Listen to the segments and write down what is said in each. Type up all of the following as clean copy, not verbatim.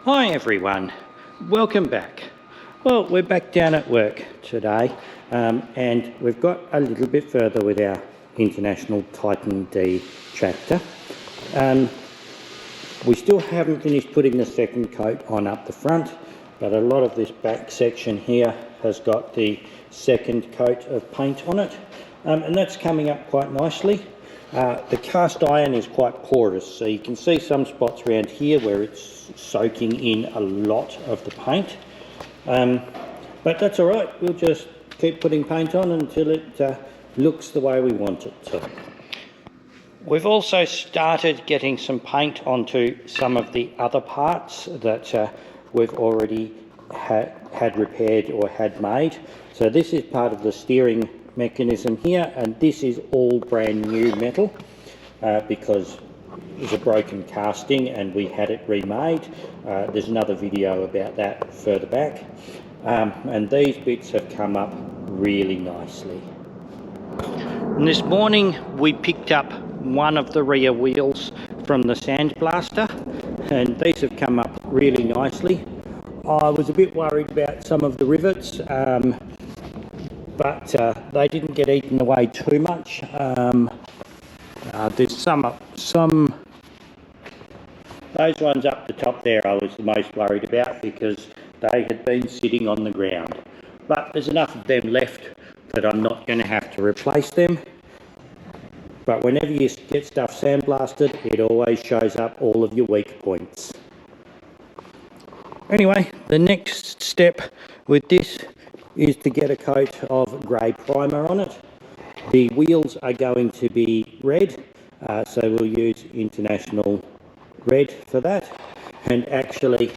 Hi everyone, welcome back. Well, we're back down at work today and we've got a little bit further with our International Titan D tractor. We still haven't finished putting the second coat on up the front, but a lot of this back section here has got the second coat of paint on it, and that's coming up quite nicely. The cast iron is quite porous, so you can see some spots around here where it's soaking in a lot of the paint, but that's all right. We'll just keep putting paint on until it looks the way we want it to. We've also started getting some paint onto some of the other parts that we've already had repaired or had made. So this is part of the steering mechanism here, and this is all brand new metal because it was a broken casting and we had it remade. There's another video about that further back, and these bits have come up really nicely. And this morning we picked up one of the rear wheels from the sandblaster, and these have come up really nicely. I was a bit worried about some of the rivets, but they didn't get eaten away too much. There's some those ones up the top there I was the most worried about because they had been sitting on the ground, but there's enough of them left that I'm not going to have to replace them. But whenever you get stuff sandblasted, it always shows up all of your weak points. Anyway, the next step with this is to get a coat of grey primer on it. The wheels are going to be red, so we'll use International Red for that. And actually,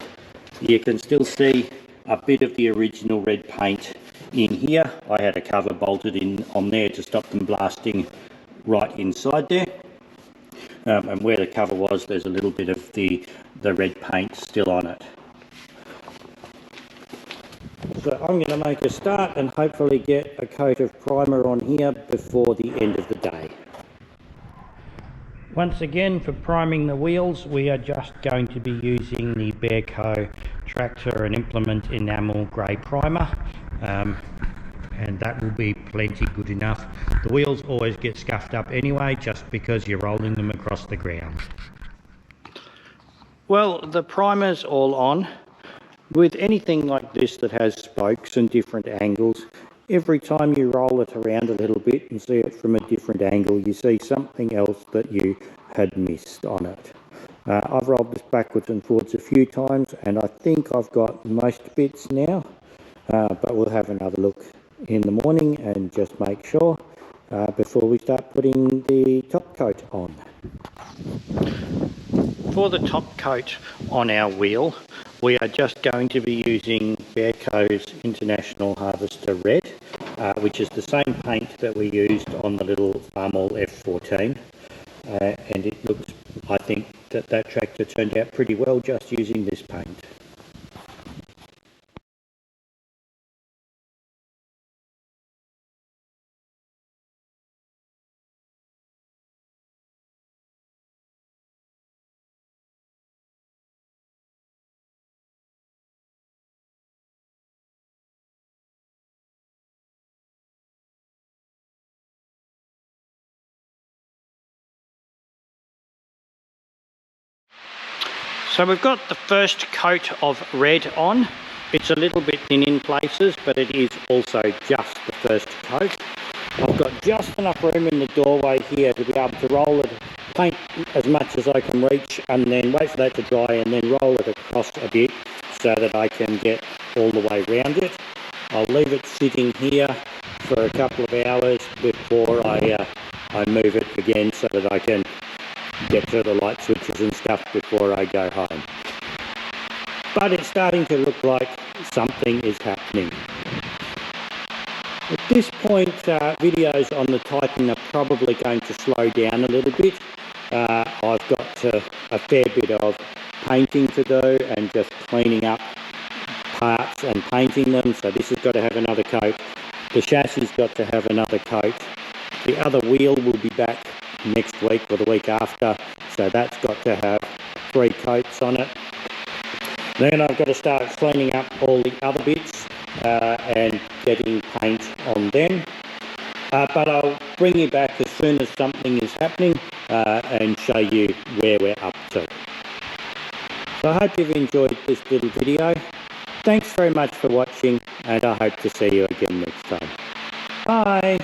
you can still see a bit of the original red paint in here. I had a cover bolted in on there to stop them blasting right inside there, and where the cover was, there's a little bit of the red paint still on it. So I'm going to make a start and hopefully get a coat of primer on here before the end of the day. Once again, for priming the wheels, we are just going to be using the Bearco Tractor and Implement Enamel Grey Primer. And that will be plenty good enough. The wheels always get scuffed up anyway, just because you're rolling them across the ground. Well, the primer's all on. With anything like this that has spokes and different angles, every time you roll it around a little bit and see it from a different angle, you see something else that you had missed on it. I've rolled this backwards and forwards a few times, and I think I've got most bits now, but we'll have another look in the morning and just make sure before we start putting the top coat on. For the top coat on our wheel, we are just going to be using Bearco's International Harvester Red, which is the same paint that we used on the little Farmall F14, and it looks, I think that tractor turned out pretty well just using this paint. So we've got the first coat of red on. It's a little bit thin in places, but it is also just the first coat. I've got just enough room in the doorway here to be able to roll it, paint as much as I can reach, and then wait for that to dry and then roll it across a bit so that I can get all the way around it. I'll leave it sitting here for a couple of hours before I move it again so that I can get to the light switches and stuff before I go home. But it's starting to look like something is happening. At this point, videos on the Titan are probably going to slow down a little bit. I've got a fair bit of painting to do and just cleaning up parts and painting them, so this has got to have another coat. The chassis has got to have another coat. The other wheel will be back next week or the week after, so that's got to have 3 coats on it. Then I've got to start cleaning up all the other bits and getting paint on them. But I'll bring you back as soon as something is happening and show you where we're up to. So I hope you've enjoyed this little video. Thanks very much for watching, and I hope to see you again next time. Bye!